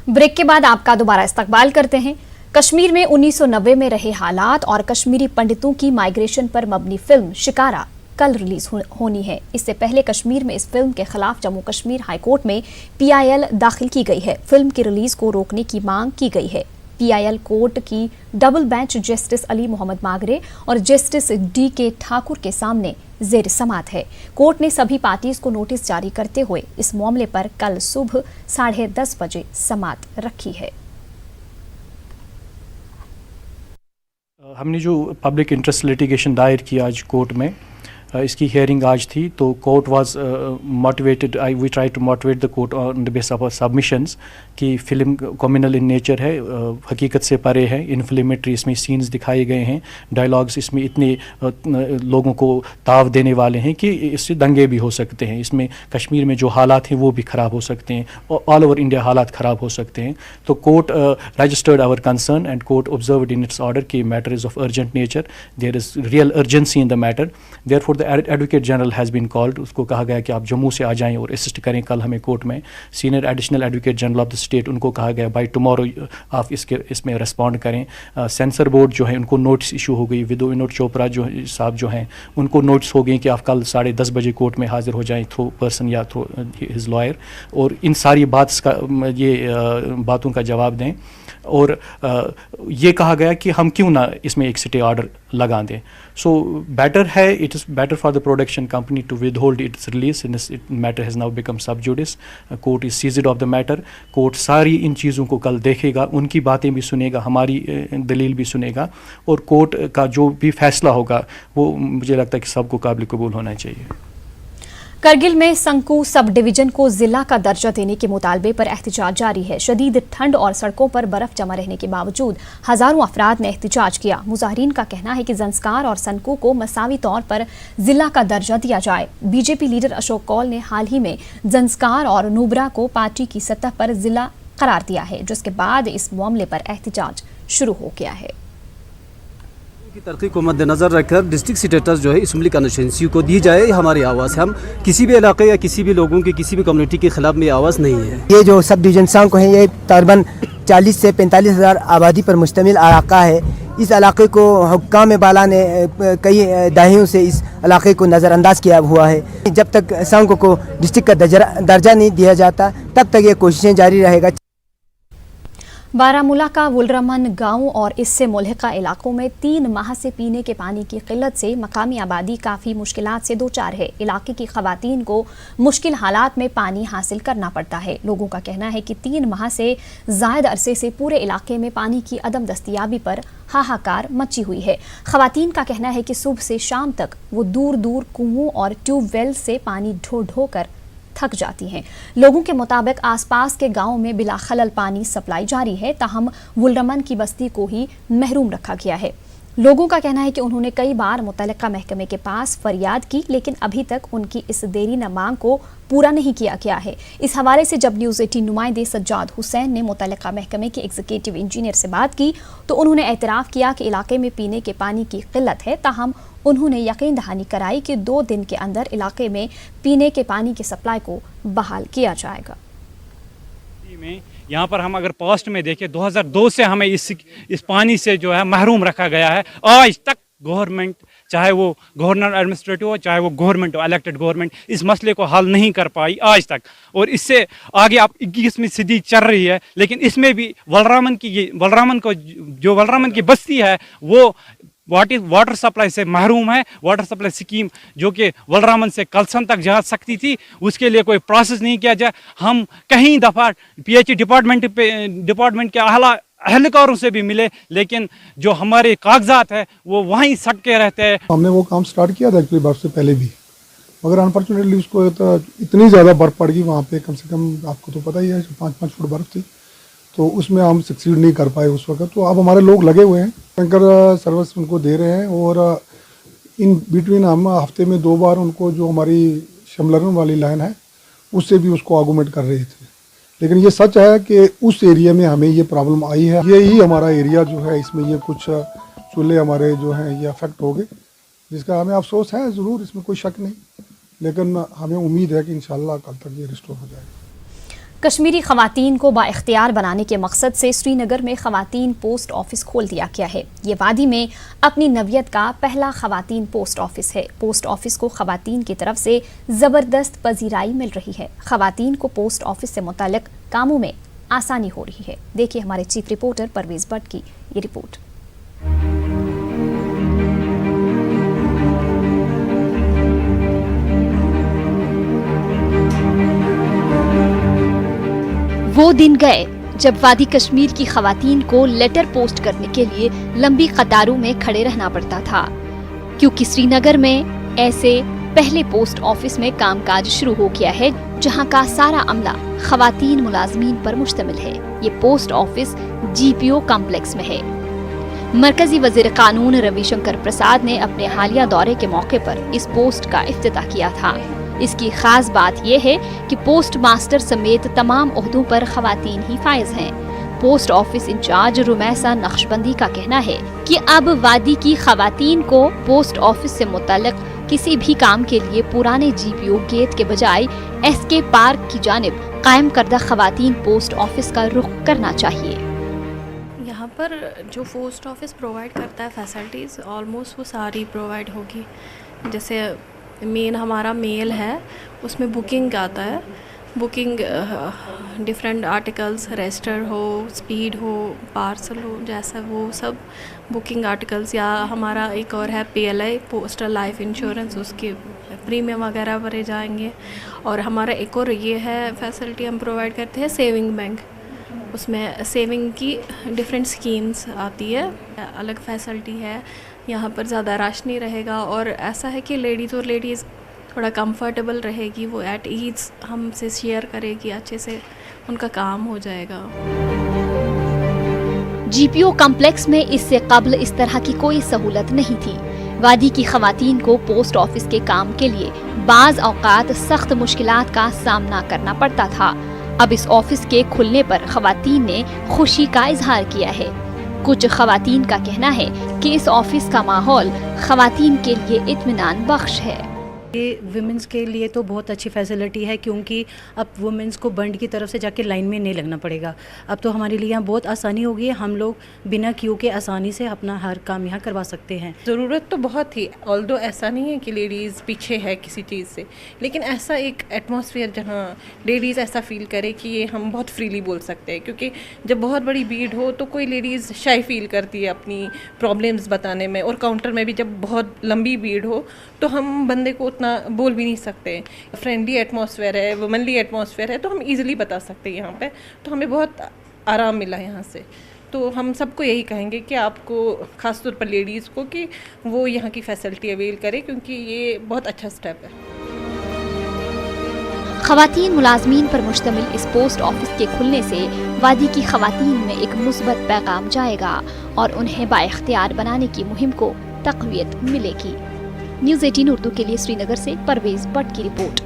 Break के बाद आपका दोबारा इस्तकबाल करते हैं। कश्मीर में 1990 में रहे हालात और कश्मीरी पंडितों की माइग्रेशन पर मबनी फिल्म शिकारा कल रिलीज होनी है। इससे पहले कश्मीर में इस फिल्म के खिलाफ जम्मू कश्मीर हाई कोर्ट में PIL दाखिल की गई है। फिल्म की रिलीज को रोकने की मांग की गई है। PIL कोर्ट की double bench justice Ali Mohammad Magrey और जस्टिस DK ठाकुर के सामने जेर समात है। कोर्ट ने सभी पार्टीज को नोटिस जारी करते हुए इस मामले पर कल सुबह 10:30 बजे समात रखी है। हमने जो पब्लिक इंटरेस्ट लिटिगेशन दायर किया आज कोर्ट में, इसकी हियरिंग आज थी, तो court was motivated, we try to motivate the court on the base of submissions कि फिल्म कम्युनल इन नेचर है, हकीकत से परे है, इन्फ्लेमेटरी इसमें सीन्स दिखाए गए हैं, डायलॉग्स इसमें इतने लोगों को ताव देने वाले हैं कि इससे दंगे भी हो सकते हैं। इसमें कश्मीर में जो हालात हैं वो भी ख़राब हो सकते हैं और ऑल ओवर इंडिया हालात ख़राब हो सकते हैं। तो court registered our concern and court observed in its order कि matter is of urgent nature, there is real urgency in the matter, therefore advocate general has been called. उसको कहा गया कि आप जम्मू से आ जाएं और असिस्ट करें कल हमें कोर्ट में। Senior additional advocate general of the state, उनको कहा गया बाय टुमारो आप इसमें रिस्पॉन्ड करें। सेंसर बोर्ड जो है उनको नोटिस इशू हो गई, विनोद चोपड़ा जो साहब जो हैं उनको नोटिस हो गई कि आप कल 10:30 बजे कोर्ट में हाजिर हो जाएं थ्रू पर्सन या थ्रू हिज लॉयर, और इन सारी बातों का जवाब दें। और ये कहा गया कि हम क्यों ना इसमें एक स्टे ऑर्डर लगा दें। सो बेटर है, it is better for the production company to withhold its release in this matter has now become sub judice. Court is seized of the matter. Court सारी इन चीज़ों को कल देखेगा, उनकी बातें भी सुनेगा, हमारी दलील भी सुनेगा, और कोर्ट का जो भी फैसला होगा वो मुझे लगता है कि सबको काबिल कबूल होना चाहिए। करगिल में संकू सब डिवीजन को जिला का दर्जा देने के मुतालबे पर एहतजाज जारी है। शदीद ठंड और सड़कों पर बर्फ जमा रहने के बावजूद हजारों अफराद ने एहतजाज किया। मुजाहिरीन का कहना है कि जंस्कार और संकू को मसावी तौर पर जिला का दर्जा दिया जाए। BJP लीडर अशोक कौल ने हाल ही में जंस्कार और नुब्रा को पार्टी की सतह पर जिला करार दिया है, जिसके बाद इस मामले पर एहतजाज शुरू हो गया है। की तरक्की को मद्देनजर रखकर डिस्ट्रिक्ट स्टेटस जो है इसम्बली कॉन्स्टिट्यूंसी को दी जाए। हमारी आवाज़, हम किसी भी इलाके या किसी भी लोगों की किसी भी कम्युनिटी के खिलाफ में आवाज़ नहीं है। ये जो सब डिवीजन सांको है ये तकरीबन 40 से 45 हज़ार आबादी पर मुश्तमिल इलाका है। इस इलाके को हुक्काम बाला ने कई दहाइयों से इस इलाके को नज़रअंदाज किया हुआ है। जब तक सांको को डिस्ट्रिक्ट का दर्जा नहीं दिया जाता तब तक ये कोशिशें जारी रहेगा। बारामूला का वुलरमन गांव और इससे मुल्हिका इलाकों में 3 माह से पीने के पानी की किल्लत से मकामी आबादी काफ़ी मुश्किलात से दो चार है। इलाके की खवातीन को मुश्किल हालात में पानी हासिल करना पड़ता है। लोगों का कहना है कि 3 माह से ज़ायद अरसे से पूरे इलाके में पानी की अदम दस्तयाबी पर हाहाकार मची हुई है। खवातीन का कहना है कि सुबह से शाम तक वो दूर दूर कुओं और ट्यूबवेल से पानी ढो ढो कर थक जाती हैं। लोगों के मुताबिक आसपास के गांवों में बिला खलल पानी सप्लाई जारी है, ताहम वुलरमन की बस्ती को ही महरूम रखा गया है। लोगों का कहना है कि उन्होंने कई बार मुतल्लिका महकमे के पास फरियाद की, लेकिन अभी तक उनकी इस देरी न मांग को पूरा नहीं किया गया है। इस हवाले से जब न्यूज़ 18 नुमाइंदे सज्जाद हुसैन ने मुतल्लिका महकमे के एग्जीक्यूटिव इंजीनियर से बात की तो उन्होंने एतराफ़ किया कि इलाके में पीने के पानी की किल्लत है, ताहम उन्होंने यकीन दहानी कराई कि 2 दिन के अंदर इलाके में पीने के पानी की सप्लाई को बहाल किया जाएगा। यहाँ पर हम अगर पास्ट में देखें 2002 से हमें इस पानी से जो है महरूम रखा गया है। आज तक गवर्नमेंट, चाहे वो गवर्नर एडमिनिस्ट्रेटिव हो चाहे वो गवर्नमेंट हो, इलेक्टेड गवर्नमेंट, इस मसले को हल नहीं कर पाई आज तक। और इससे आगे अब 21वीं सदी चल रही है, लेकिन इसमें भी वलरामन की बस्ती है वो वाटर सप्लाई से महरूम है। वाटर सप्लाई स्कीम जो कि वलरामन से कलसन तक जा सकती थी, उसके लिए कोई प्रोसेस नहीं किया जाए। हम कहीं दफ़ा PH डिपार्टमेंट के अहलकारों से भी मिले, लेकिन जो हमारे कागजात है वो वहीं सटके रहते हैं। हमने वो काम स्टार्ट किया था एक्चुअली बर्फ से पहले भी, मगर अनफॉर्चुनेटली उसको इतनी ज़्यादा बर्फ़ पड़ गई वहाँ पे, कम से कम आपको तो पता ही है 5-5 फुट बर्फ़ थी, तो उसमें हम सक्सीड नहीं कर पाए उस वक्त। तो अब हमारे लोग लगे हुए हैं, टैंकर सर्विस उनको दे रहे हैं, और इन बिटवीन हम हफ्ते में 2 बार उनको जो हमारी शमलरन वाली लाइन है उससे भी उसको आर्गूमेंट कर रहे थे। लेकिन ये सच है कि उस एरिया में हमें ये प्रॉब्लम आई है। यही हमारा एरिया जो है इसमें ये कुछ चूल्हे हमारे जो हैं ये अफेक्ट हो गए, जिसका हमें अफसोस है ज़रूर, इसमें कोई शक नहीं, लेकिन हमें उम्मीद है कि इंशाल्लाह कल तक ये रिस्टोर हो जाएगा। کشمیری خواتین کو بااختیار بنانے کے مقصد سے سری نگر میں خواتین پوسٹ آفس کھول دیا گیا ہے۔ یہ وادی میں اپنی نوعیت کا پہلا خواتین پوسٹ آفس ہے۔ پوسٹ آفس کو خواتین کی طرف سے زبردست پذیرائی مل رہی ہے۔ خواتین کو پوسٹ آفس سے متعلق کاموں میں آسانی ہو رہی ہے۔ دیکھیے ہمارے چیف رپورٹر پرویز بٹ کی یہ رپورٹ۔ وہ دن گئے جب وادی کشمیر کی خواتین کو لیٹر پوسٹ کرنے کے لیے لمبی قطاروں میں کھڑے رہنا پڑتا تھا، کیونکہ سری نگر میں ایسے پہلے پوسٹ آفس میں کام کاج شروع ہو گیا ہے جہاں کا سارا عملہ خواتین ملازمین پر مشتمل ہے۔ یہ پوسٹ آفس جی پی او کمپلیکس میں ہے۔ مرکزی وزیر قانون روی شنکر پرساد نے اپنے حالیہ دورے کے موقع پر اس پوسٹ کا افتتاح کیا تھا۔ اس کی خاص بات یہ ہے کہ پوسٹ ماسٹر سمیت تمام عہدوں پر خواتین ہی فائز ہیں۔ پوسٹ آفس انچارج رمیسا نقشبندی کا کہنا ہے کہ اب وادی کی خواتین کو پوسٹ آفس سے متعلق کسی بھی کام کے لیے پرانے جی پی او گیٹ کے بجائے ایس کے پارک کی جانب قائم کردہ خواتین پوسٹ آفس کا رخ کرنا چاہیے۔ یہاں پر جو پوسٹ آفس پرووائڈ کرتا ہے فیسلٹیز آلموسٹ وہ ساری پرووائڈ ہوگی۔ جیسے مین ہمارا میل ہے، اس میں بکنگ آتا ہے، بکنگ ڈفرینٹ آرٹیکلز، رجسٹر ہو، اسپیڈ ہو، پارسل ہو، جیسا وہ سب بکنگ آرٹیکلز، یا ہمارا ایک اور ہے P L I postal life insurance, اس کے پریمیم وغیرہ بھرے جائیں گے۔ اور ہمارا ایک اور یہ ہے فیسلٹی ہم پرووائڈ کرتے ہیں سیونگ بینک، اس میں سیونگ کی ڈفرینٹ اسکیمز آتی ہے، الگ فیسلٹی ہے۔ یہاں پر زیادہ رش نہیں رہے گا، اور ایسا ہے کہ لیڈیز تھوڑا کمفرٹیبل رہے گی، وہ ایٹ ایز ہم سے شیئر کرے گی، اچھے سے ان کا کام ہو جائے گا۔ جی پی او کمپلیکس میں اس سے قبل اس طرح کی کوئی سہولت نہیں تھی۔ وادی کی خواتین کو پوسٹ آفس کے کام کے لیے بعض اوقات سخت مشکلات کا سامنا کرنا پڑتا تھا۔ اب اس آفس کے کھلنے پر خواتین نے خوشی کا اظہار کیا ہے۔ کچھ خواتین کا کہنا ہے کہ اس آفس کا ماحول خواتین کے لیے اطمینان بخش ہے۔ یہ ویمنس کے لیے تو بہت اچھی فیسلٹی ہے، کیونکہ اب ویمنس کو بنڈ کی طرف سے جا کے لائن میں نہیں لگنا پڑے گا۔ اب تو ہمارے لیے یہاں بہت آسانی ہو گئی ہے، ہم لوگ بنا کیو کے آسانی سے اپنا ہر کام یہاں کروا سکتے ہیں۔ ضرورت تو بہت تھی، آلدو ایسا نہیں ہے کہ لیڈیز پیچھے ہے کسی چیز سے، لیکن ایسا ایک ایٹماسفیئر جہاں لیڈیز ایسا فیل کرے کہ یہ ہم بہت فریلی بول سکتے ہیں، کیونکہ جب بہت بڑی بھیڑ ہو تو کوئی لیڈیز شائی فیل کرتی ہے اپنی پرابلمس بتانے میں، اور کاؤنٹر میں بھی جب بہت لمبی بھیڑ ہو تو ہم بندے کو اتنا بول بھی نہیں سکتے۔ فرینڈلی ایٹماسفیئر ہے، وومنلی ایٹماسفیئر ہے، تو ہم ایزیلی بتا سکتے ہیں یہاں پہ، تو ہمیں بہت آرام ملا یہاں سے۔ تو ہم سب کو یہی کہیں گے کہ آپ کو خاص طور پر لیڈیز کو کہ وہ یہاں کی فیسلٹی اویل کرے، کیونکہ یہ بہت اچھا سٹیپ ہے۔ خواتین ملازمین پر مشتمل اس پوسٹ آفس کے کھلنے سے وادی کی خواتین میں ایک مثبت پیغام جائے گا اور انہیں بااختیار بنانے کی مہم کو تقویت ملے گی۔ نیوز 18 اردو کے لیے سری نگر سے پرویز بٹ کی رپورٹ۔